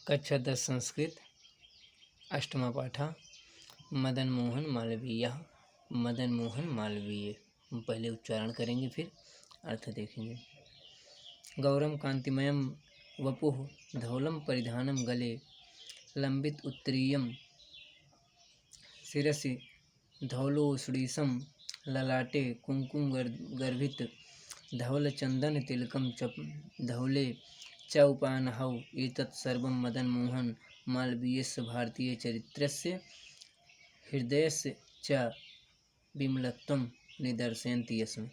कक्षा 10 संस्कृत अष्टमा पाठ मदन मोहन मालवीय। मदन मोहन मालवीय हम पहले उच्चारण करेंगे फिर अर्थ देखेंगे। गौरम कांतिमयम वपुः धौलम परिधानम गले लंबित उत्तरीयम शिरसि धौलोष्णीसम ललाटे कुंकुम गर्भित धवल चंदन तिलकम च धौले च उपानहौ एतत् सर्वं मदन मोहन मालवीयस्य भारतीय चरित्रस्य हृदयस्य च विमलत्वं निदर्शयन्ति यस्मिन्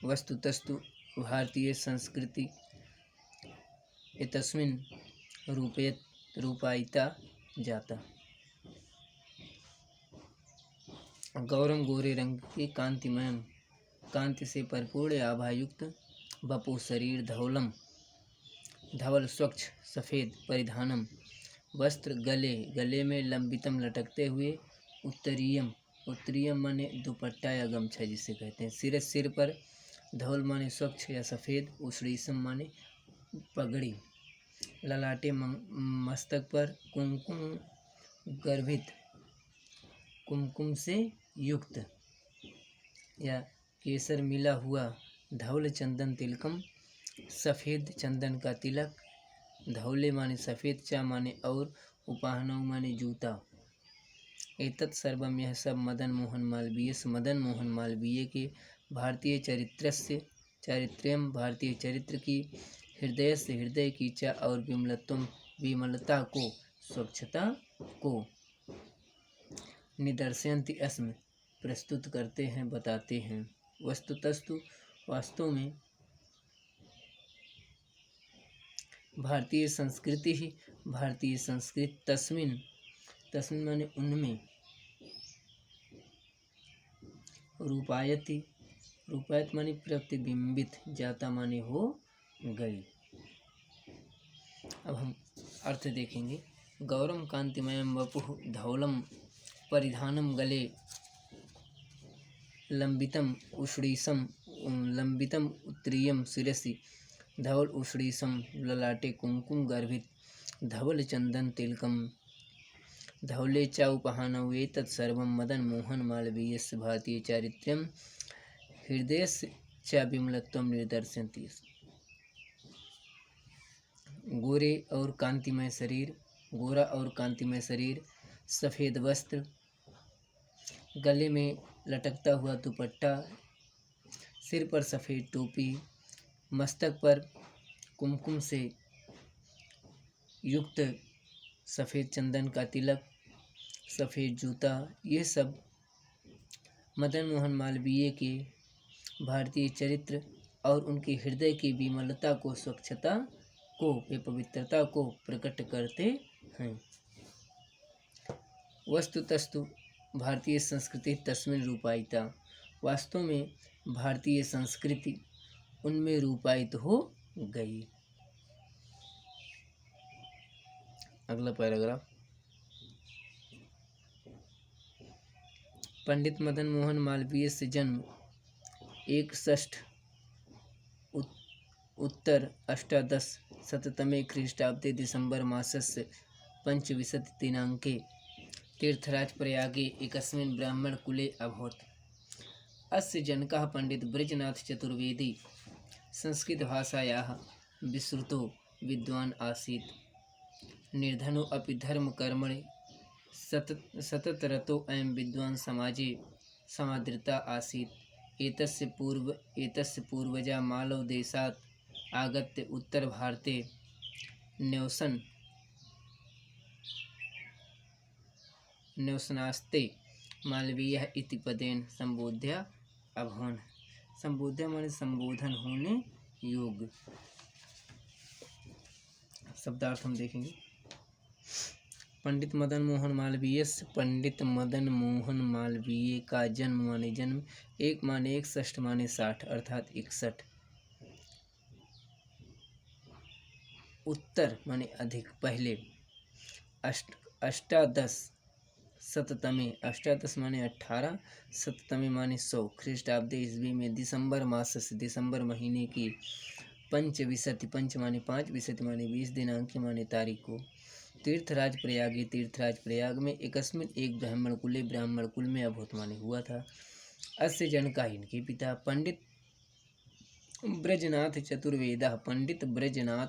वस्तुतस्तु भारतीय संस्कृति एतस्मिन् रूपायिता जाता। गौरम गोरे रंग के कांतिमय कांति से परिपूर्ण आभायुक्त वपु शरीर धौलम धवल स्वच्छ सफ़ेद परिधानम वस्त्र गले में लंबितम लटकते हुए उत्तरीयम उत्तरीयम माने दुपट्टा या गमछा जिसे कहते हैं। सिर पर धौल माने स्वच्छ या सफ़ेद उष्णीसम माने पगड़ी ललाटे मस्तक पर कुमकुम गर्भित कुमकुम से युक्त या केसर मिला हुआ धवल चंदन तिलकम सफ़ेद चंदन का तिलक धौले माने सफ़ेद चा माने और उपाहनौ माने जूता। एतत् सर्वम यह सब मदन मोहन मालवीय के भारतीय चारित्र्यम भारतीय चरित्र की हृदय से हृदय की चा और विमलता को स्वच्छता को निदर्शयन्ति अस्म प्रस्तुत करते हैं बताते हैं। वस्तुतस्तु वास्तव में भारतीय संस्कृति तस्मिन माने उनमें रूपायत माने प्रतिबिंबित जाता माने हो गई। अब हम अर्थ देखेंगे। गौरम कांतिमयम वपुः धौलम परिधानम गले लंबितम उत्तरीयम शिरसि धवल उष्णीसम ललाटे कुंकुम गर्भित धवल चंदन तिलकम धौले च उपहानौ एतत् सर्वं मदन मोहन मालवीयस्य भारतीय चारित्र्यं हृदयस्य च विमलत्वं निदर्शयन्ति। गोरा और कांतिमय शरीर सफ़ेद वस्त्र गले में लटकता हुआ दुपट्टा सिर पर सफ़ेद टोपी मस्तक पर कुमकुम से युक्त सफ़ेद चंदन का तिलक सफ़ेद जूता, ये सब मदन मोहन मालवीय के भारतीय चरित्र और उनके हृदय की विमलता को स्वच्छता को पवित्रता को प्रकट करते हैं। वस्तुतस्तु भारतीय संस्कृति तस्मिन रूपायिता वास्तव में भारतीय संस्कृति उनमें रूपायित हो गई। अगला पैराग्राफ। पंडित मदन मोहन मालवीय से जन्म 61 उत्तर अष्टादशशततमे ख्रीष्टाब्दे दिसंबर मासस्य पंचविंशतिदिनाङ्के तीर्थराज प्रयागे एकस्मिन् ब्राह्मणकुले अभवत्। अस्य जनकः पंडित ब्रजनाथ चतुर्वेदी संस्कृतभाषायाः विश्रुतो विद्वान् आसीत्। निर्धनो अपि धर्मकर्मणि सततरतो अयं विद्वान् समाजे समादृता आसीत्। एतस्य पूर्वजा मालव देशात् आगत्य उत्तरभारते न्यवसनास्ते मालवीयः इति पदेन संबोध्य अभवन्। संबोध्य माने संबोधन होने योग्य। शब्दार्थ हम देखेंगे। पंडित मदन मोहन मालवीय का जन्म माने जन्म 1 माने 1 षष्ठ माने 60 अर्थात 61 उत्तर माने अधिक पहले अष्टादश शततमे अष्टादश माने 18 शततमे माने 100 ख्रीष्टाब्दे ईस्वी में दिसंबर मास से दिसंबर महीने की पंचविंशति, पंच माने 5, विंशति माने 20, दिनांक माने तारीख को तीर्थराज प्रयागे, तीर्थराज प्रयाग में एकस्मिन एक ब्राह्मण कुले, ब्राह्मण कुल में अभूत माने हुआ था। अस्य जनका इनके पिता पंडित ब्रजनाथ चतुर्वेदा, पंडित ब्रजनाथ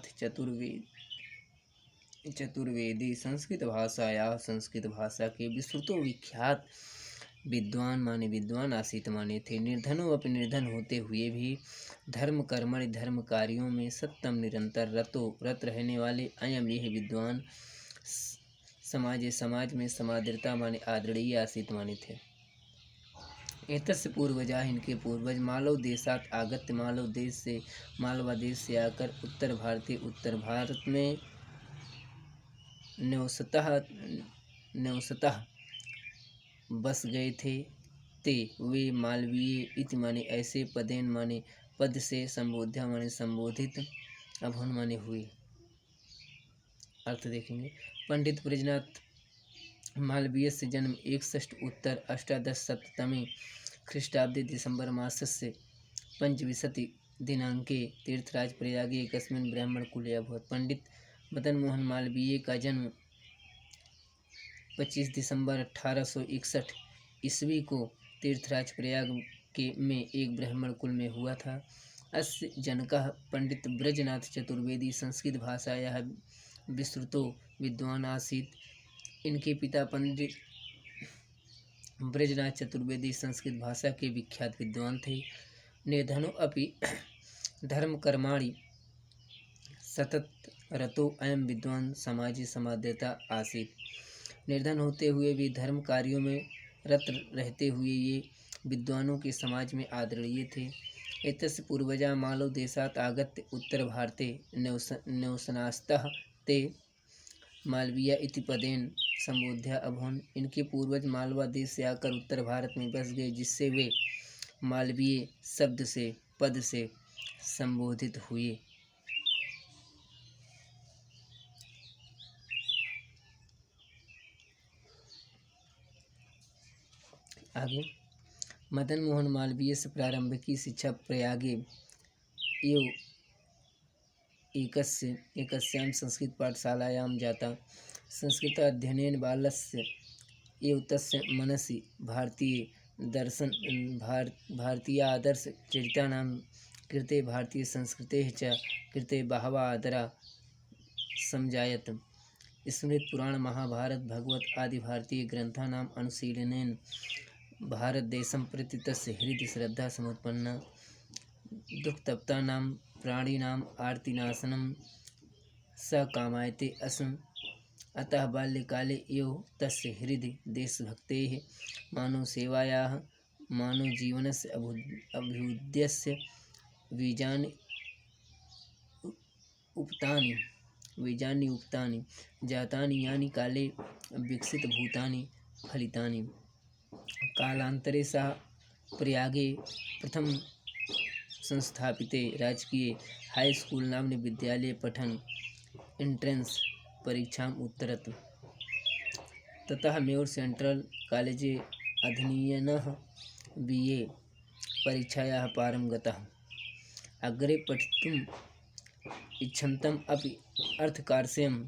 चतुर्वेदी संस्कृत भाषा के विस्तृतो विख्यात विद्वान माने विद्वान, आसीत माने थे। निर्धनो अपने निर्धन होते हुए भी धर्म कर्मणि धर्म कार्यों में सत्यम निरंतर रत रहने वाले अयम यह विद्वान समाज में समादृता माने आदरणीय, आसीत माने थे। एतस्य पूर्वजा इनके पूर्वज मालव देशात आगत्य, मालवा देश से आकर उत्तर भारत में न्यौसतः बस गए थे। ते वे मालवीय इति माने ऐसे, पदेन माने पद से, संबोध्या माने संबोधित, अभुन माने हुए। अर्थ देखेंगे। पंडित ब्रजनाथ मालवीय से जन्म 61 उत्तर अष्टादशशततमे ख्रीष्टाब्दे दिसंबर मासस्य पंचविंशति दिनांके तीर्थराज प्रयागे एकस्मिन् ब्राह्मण कुले अभवत्। पंडित मदन मोहन मालवीय का जन्म 25 दिसंबर 1861 ईस्वी को तीर्थराज प्रयाग में एक ब्राह्मण कुल में हुआ था। अस्य जनकः पंडित ब्रजनाथ चतुर्वेदी संस्कृत भाषायाः विस्तृतो विद्वान आसीत्। इनके पिता पंडित ब्रजनाथ चतुर्वेदी संस्कृत भाषा के विख्यात विद्वान थे। निर्धनो अपि धर्म कर्माणि सतत रतो अयम विद्वान समाजे समादृता आसीत्। निर्धन होते हुए भी धर्म कार्यों में रत रहते हुए ये विद्वानों के समाज में आदरणीय थे। एतस्य पूर्वजा मालव देशात आगत्य उत्तर भारते न्यौसनास्तः ते मालवीय इति पदेन संबोध्या अभून्। इनके पूर्वज मालवा देश से आकर उत्तर भारत में बस गए, जिससे वे मालवीय शब्द से, पद से संबोधित हुए। आगे मदन मोहन मालवीय से प्रारंभिक शिक्षा प्रयागे एवं एकस्यां संस्कृत पाठशालायां जाता। संस्कृत अध्ययनेन बालस्य एव तस्य मनसि भारतीयादर्श चरितानां कृते भारतीयसंस्कृतेः च कृते बहवः आदरा समजायत। स्मृत पुराण, महाभारत, भगवत आदि भारतीय ग्रंथानाम् अनुशीलनेन भारतदेशं प्रति तस्य हृदि श्रद्धा समुत्पन्ना। दुःखतप्तानां प्राणिनाम् आर्तिनाशनं स कामायते अस्म। अतः बाल्यकाले एव तस्य हृदि देशभक्तेः, मानवसेवायाः, मानवजीवनस्य अभ्युदयस्य बीजानि उक्तानि जातानि, यानि काले विकसितभूतानि फलितानि। कालांतरे सः प्रयागे प्रथम संस्थापिते राजकीय हाई स्कूल नाम्नि विद्यालये पठन् एंट्रेंस परीक्षाम् उत्तरत्। ततः मेयोर सेंट्रल कॉलेजे अधीनः BA परीक्षायाः पारं गतः। अग्रे पठितुम् इच्छन्तम् अपि अर्थकार्यं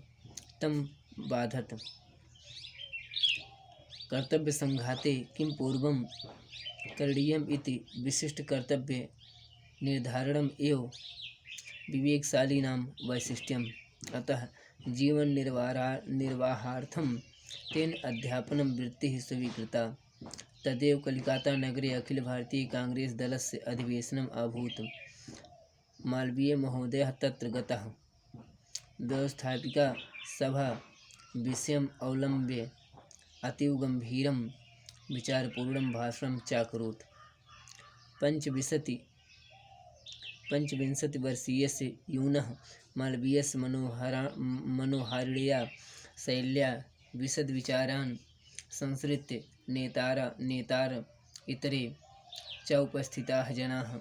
तं बाधत्। कर्तव्यसंघाते किं पूर्वं करणीयम् इति विशिष्टकर्तव्य निर्धारणम् एव विवेकशालिनां वैशिष्ट्यम्। अतः जीवननिर्वाहार्थं तेन अध्यापनं वृत्तिः स्वीकृता। तदेव कलिकातानगरे अखिल भारतीय कांग्रेस दलस्य अधिवेशनम् अभूत्। मालवीय महोदयः तत्र गतः। व्यवस्थापिका सभा विषयम् अवलम्ब्य अतीव गंभीरं विचारपूर्णं भाषणं चाकरोत्। पंचविंशतिवर्षीयस्य यूनः मालवीयस्य मनोहारिण्या शैल्या विशदविचारान् संसृत्य नेतार इतरे च उपस्थिताः जनाः,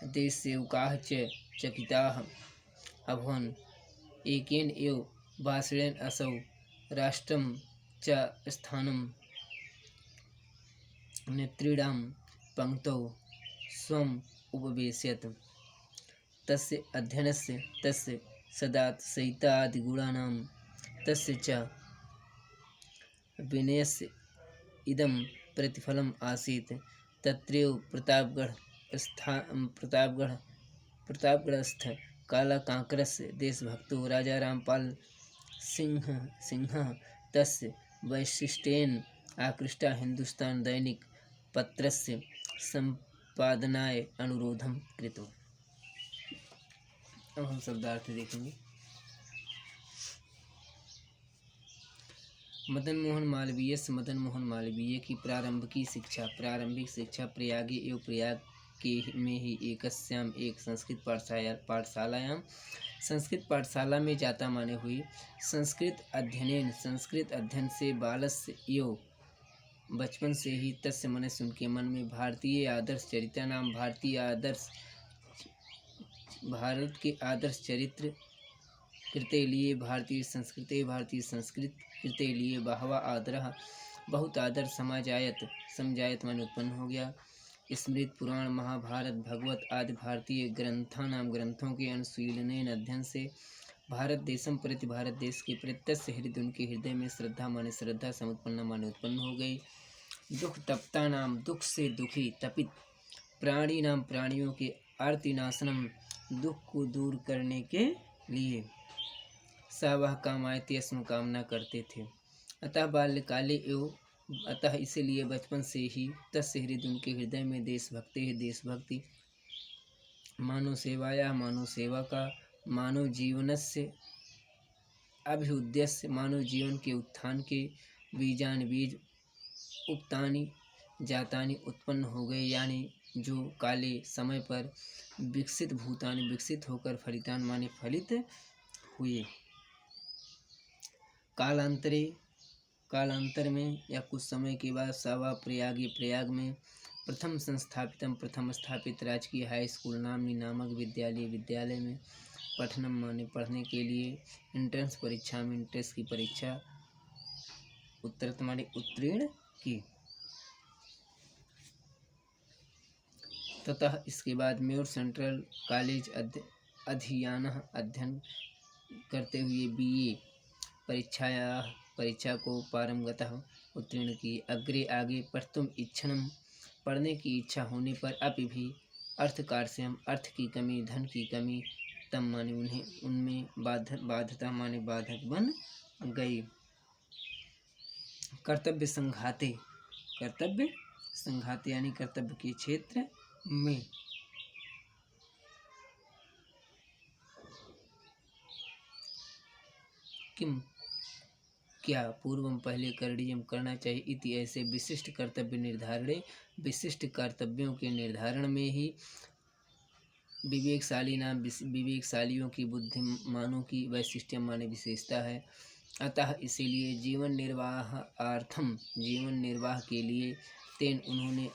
देशसेवकाः च चकिताः अभवन्। एकेन एव भाषणेन असौ राष्ट्रं च स्थानं नेतॄणां पंक्तौ स्वम् उपवेशयत्। तस्य अध्ययनस्य तस्य सदातिशयितादिगुणानां तस्य च विनयस्य इदं प्रतिफलम् आसीत्। तत्रैव प्रतापगढ़स्थ कालाकांकरस्य देशभक्तो राजा रामपाल सिंहः तस्य वैशिष्ट्येन आकृष्टः हिन्दुस्तान दैनिक पत्रस्य संपादनाय अनुरोधं कृतवान्। अब हम शब्दार्थ देखेंगे। मदन मोहन मालवीय की प्रारंभिक शिक्षा प्रयागे एवं प्रयाग के में ही एक संस्कृत पाठशाला में जाता माने हुई। संस्कृत अध्ययन से बालस्य एवं बचपन से ही तस्य मनुष्य उनके मन में भारतीय आदर्श चरित्र नाम भारत के आदर्श चरित्र कृते लिए भारतीय संस्कृत कृते लिए बहवा आदरः बहुत आदर समझायत मन उत्पन्न हो गया। स्मृत पुराण महाभारत भगवत आदि भारतीय ग्रंथों के अनुशीलनेन अध्ययन से भारत देश के प्रत्यक्ष हृदय उनके हृदय में श्रद्धा समुत्पन्न माने उत्पन्न हो गई। दुख तप्ता नाम दुख से दुखी तपित प्राणी नाम प्राणियों के आर्ति नाशनम दुख को दूर करने के लिए वह कामायते अस्म कामना करते थे। अतः बाल्यकाले अतः इसीलिए बचपन से ही तस्य हृदय उनके हृदय में देशभक्ति मानव सेवा का मानव जीवनस्य अभ्युदयस्य मानव जीवन के उत्थान के बीज उपतानि जातानि उत्पन्न हो गए, यानी जो काले समय पर विकसित होकर फलितान माने फलित हुए। कालांतर में या कुछ समय के बाद सवा प्रयाग में प्रथम स्थापित राजकीय हाई स्कूल नामक विद्यालय में पठनम माने पढ़ने के लिए एंट्रेंस की परीक्षा उत्तीर्ण की। ततः इसके बाद म्योर सेंट्रल कॉलेज अध्ययन करते हुए BA परीक्षा को पारंगतः उत्तीर्ण की। अग्रे आगे पठितुम इच्छनम पढ़ने की इच्छा होने पर अभी भी अर्थ की कमी धन की कमी तम माने उनमें बाध्यता माने बाधक बन गई। कर्तव्य संघाते यानी कर्तव्य के क्षेत्र में किम क्या पूर्वम पहले करणीयम करना चाहिए इति ऐसे विशिष्ट कर्तव्यों के निर्धारण में ही विवेकशालियों की बुद्धिमानों की वैशिष्ट्य माने विशेषता है। अतः इसीलिए जीवन निर्वाह के लिए तेन उन्होंने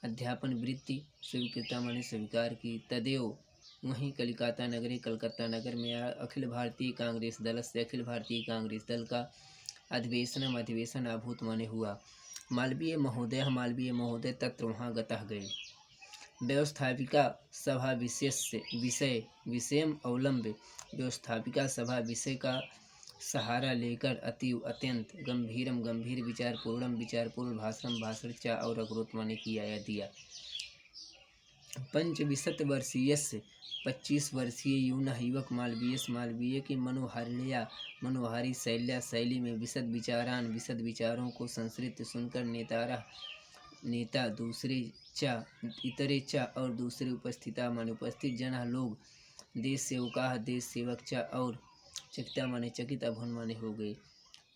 अध्यापन वृत्ति स्वीकृता माने स्वीकार की। तदेव वहीं कलकत्ता नगर में अखिल भारतीय कांग्रेस दल का अधिवेशन अभूत माने हुआ। मालवीय महोदय तत्र वहाँ गतः गए। व्यवस्थापिका सभा विषयम अवलंब्य व्यवस्थापिका सभा विषय का सहारा लेकर अत्यंत गंभीर विचारपूर्ण भाषण चा और अग्रोत माने किया दिया। 25 वर्षीय युवक मालवीय की मनोहारी शैली में विशद विचारों को संस्कृत सुनकर नेता इतरे चा और दूसरे उपस्थित जना लोग देश सेवक चा और चकिता माने चकित अभुन माने हो गए।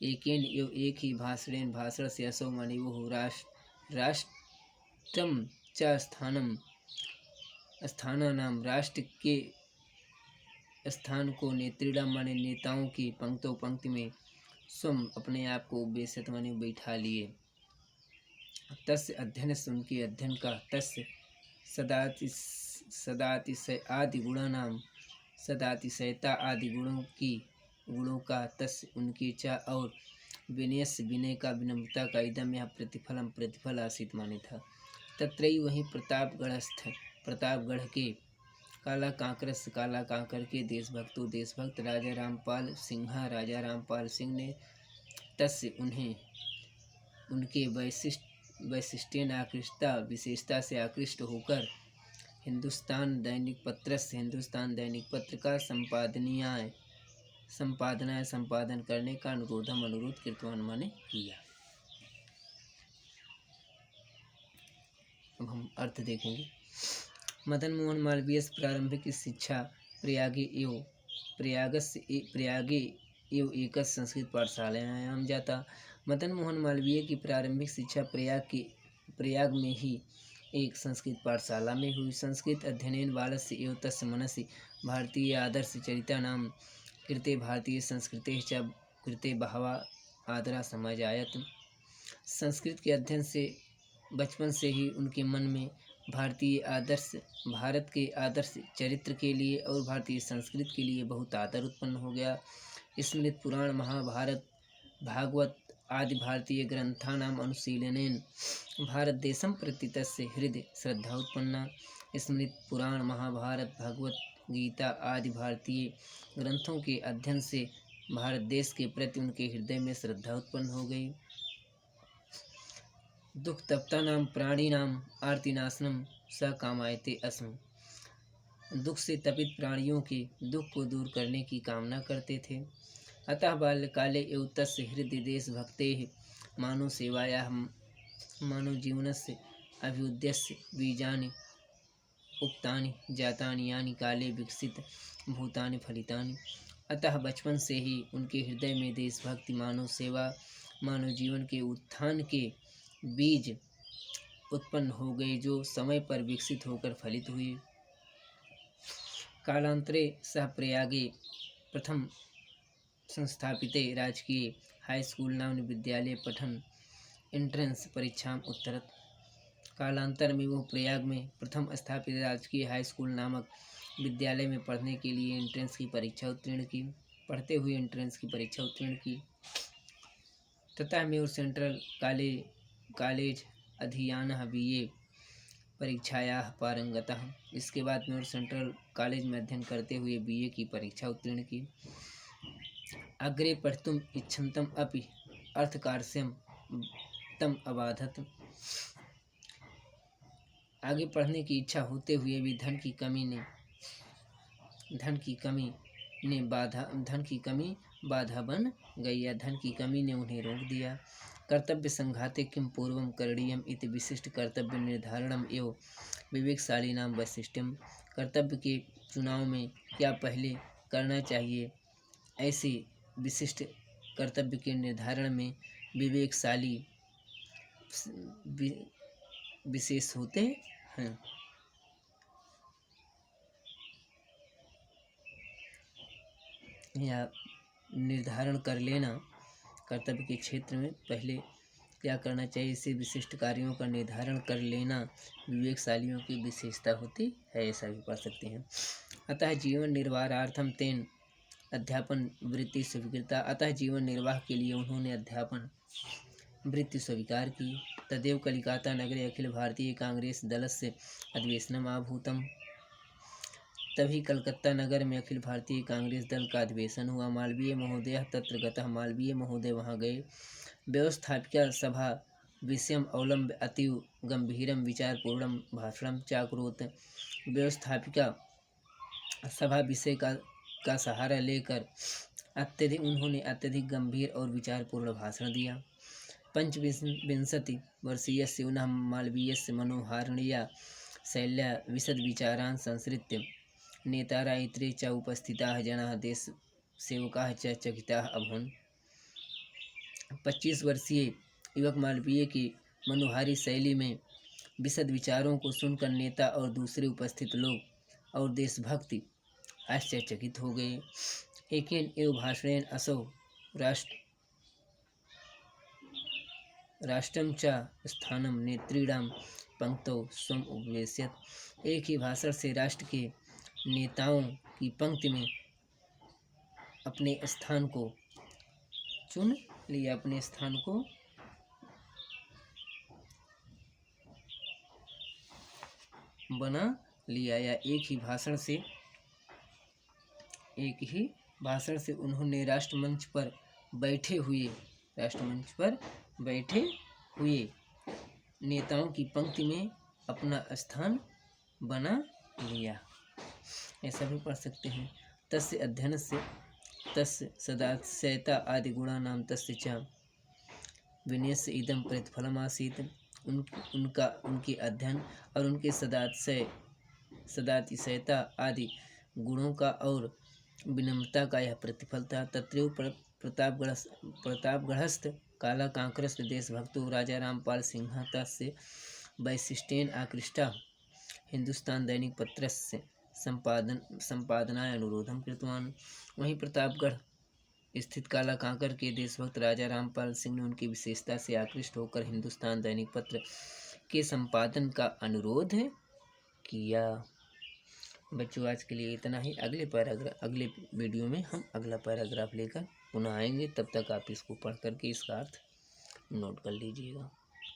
एक ही भाषण से असौ माने वो राष्ट्रम चा स्थाना नाम राष्ट्र के स्थान को नेत्रीड़ा माने नेताओं की पंक्ति में स्वयं अपने आप को बेसत माने बैठा लिए। तस्य अध्ययन से उनके अध्ययन का तस्य सदातिशयता आदि गुणों का तस्य उनकी चा और विनय का विनम्रता का इदम यह प्रतिफल आसित माने था। तत्रई वहीं प्रतापगढ़ के काला कांकरस काला कांकर के देशभक्तों देशभक्त राजा रामपाल सिंहा राजा रामपाल सिंह ने तस्य उन्हें उनके वैशिष्ट्यन आकृष्टता विशेषता से आकृष्ट होकर हिंदुस्तान दैनिक पत्र का संपादन करने का अनुरोध कीर्तिवर्मा ने किया। अब हम अर्थ देखेंगे। मदन मोहन मालवीय प्रारंभिक शिक्षा प्रयागे एवं एकच संस्कृत पाठशालायां जाता। मदन मोहन मालवीय की प्रारंभिक शिक्षा प्रयाग में ही एक संस्कृत पाठशाला में हुई। संस्कृत अध्ययनेन बालस्य एव तस्य मनसि भारतीय आदर्श चरिता नाम कृते भारतीय संस्कृतेः च कृते बहवा आदरा समाजायत। संस्कृत के अध्ययन से बचपन से ही उनके मन में भारत के आदर्श चरित्र के लिए और भारतीय संस्कृति के लिए बहुत आदर उत्पन्न हो गया। स्मृत पुराण महाभारत भागवत आदि भारतीय ग्रंथानाम अनुशीलनेन भारत देशम प्रति तस्य हृदय श्रद्धा उत्पन्ना। स्मृत पुराण महाभारत भगवत गीता आदि भारतीय ग्रंथों के अध्ययन से भारत देश के प्रति उनके हृदय में श्रद्धा उत्पन्न हो गई। दुख तप्ता नाम प्राणी नाम आर्तिनाशनम स कामायते अस्म। दुख से तपित प्राणियों के दुख को दूर करने की कामना करते थे। अतः बाल्यकाले एव तस्य हृदय देशभक्तेः मानव सेवायाः मानव जीवनस्य अभ्युदयस्य बीजानि उक्तानि जातानि यानि काले विकसित भूतानि फलितानि। अतः बचपन से ही उनके हृदय में देशभक्ति मानव सेवा मानव जीवन के उत्थान के बीज उत्पन्न हो गए जो समय पर विकसित होकर फलित हुए। कालांतरे सह प्रयागे प्रथम संस्थापिते राजकीय हाई स्कूल नामक विद्यालय पठन एंट्रेंस परीक्षाम उत्तरत। कालांतर में वो प्रयाग में प्रथम स्थापित राजकीय हाई स्कूल नामक विद्यालय में पढ़ने के लिए एंट्रेंस की परीक्षा उत्तीर्ण की। पढ़ते हुए एंट्रेंस की परीक्षा उत्तीर्ण की तथा मेयर सेंट्रल कॉलेज अधियानः बीए परीक्षायाः पारंगतः। इसके बाद मेयर सेंट्रल कॉलेज में अध्ययन करते हुए बीए की परीक्षा उत्तीर्ण की। अग्रे पठितुम् इच्छन्तम् अपि अर्थकार्यं तम अबाधत। आगे पढ़ने की इच्छा होते हुए भी धन की कमी बाधा बन गई या धन की कमी ने उन्हें रोक दिया। कर्तव्य संघाते किम पूर्वम करणीयम इति विशिष्ट कर्तव्य निर्धारणम एवं विवेकशालीनाम वैशिष्ट्यम। कर्तव्य के चुनाव में क्या पहले करना चाहिए, ऐसे विशिष्ट कर्तव्य के निर्धारण में विवेकशाली विशेष होते हैं। या निर्धारण कर लेना कर्तव्य के क्षेत्र में पहले क्या करना चाहिए, इसे विशिष्ट कार्यों का निर्धारण कर लेना विवेकशालियों की विशेषता होती है, ऐसा भी पढ़ सकते हैं। अतः जीवन निर्वाहार्थम तेन अध्यापन वृत्ति स्वीकृता। अतः जीवन निर्वाह के लिए उन्होंने अध्यापन वृत्ति स्वीकार की। तदेव कलिकाता नगरे अखिल भारतीय कांग्रेस दलस्य अधिवेशनम आभूतम। तभी कलकत्ता नगर में अखिल भारतीय कांग्रेस दल का अधिवेशन हुआ। मालवीय महोदय तत्र गतः। मालवीय महोदय वहाँ गए। व्यवस्थापिका सभा विषयम अवलंब्य अतीव गंभीरम विचारपूर्णम भाषणम चाकुरोत। व्यवस्थापिका सभा विषय का सहारा लेकर उन्होंने अत्यधिक गंभीर और विचारपूर्ण भाषण दिया। पंचविंशति वर्षीयस्य उनः मालवीयस्य मनोहारिण्या शैल्या विशद विचारान् संसृत्य नेतारा इतरे च उपस्थिताः जनाः देशसेवकाः च चकिताः अभवन्। 25 वर्षीय युवक मालवीय की मनोहारी शैली में विशद विचारों को सुनकर नेता और दूसरे उपस्थित लोग और देशभक्ति आश्चर्यचकित हो गए। एकेन एव भाषणेन असौ राष्ट्रं च स्थानं नेतॄणां पंक्तौ स्वम् उपवेशयत्। एक ही भाषण से राष्ट्र के नेताओं की पंक्ति में अपने स्थान को चुन लिया, अपने स्थान को बना लिया या एक ही भाषण से उन्होंने राष्ट्रमंच पर बैठे हुए नेताओं की पंक्ति में अपना स्थान बना लिया। ऐसा भी पढ़ सकते हैं। तस्य अध्ययन से तस्य सदास्यता आदि गुणानां तस्य च विनयस्य इदं प्रतिफलमासीत्। उनके अध्ययन और उनके सदातिशयता आदि गुणों का और विनम्रता का यह प्रतिफल था। तत्रैव प्रतापगढ़स्थ कालाकांकरस्थ देशभक्तो राजा रामपाल सिंह तस्य वैशिष्ट्येन आकृष्टः हिंदुस्तान दैनिक पत्रस्य संपादनाय अनुरोधं कृतवान्। वहीं प्रतापगढ़ स्थित कालाकांकर के देशभक्त राजा रामपाल सिंह ने उनकी विशेषता से आकृष्ट होकर हिंदुस्तान दैनिक पत्र के संपादन का अनुरोध किया। बच्चों, आज के लिए इतना ही। अगले वीडियो में हम अगला पैराग्राफ लेकर पुनः आएंगे। तब तक आप इसको पढ़ करके इसका अर्थ नोट कर लीजिएगा।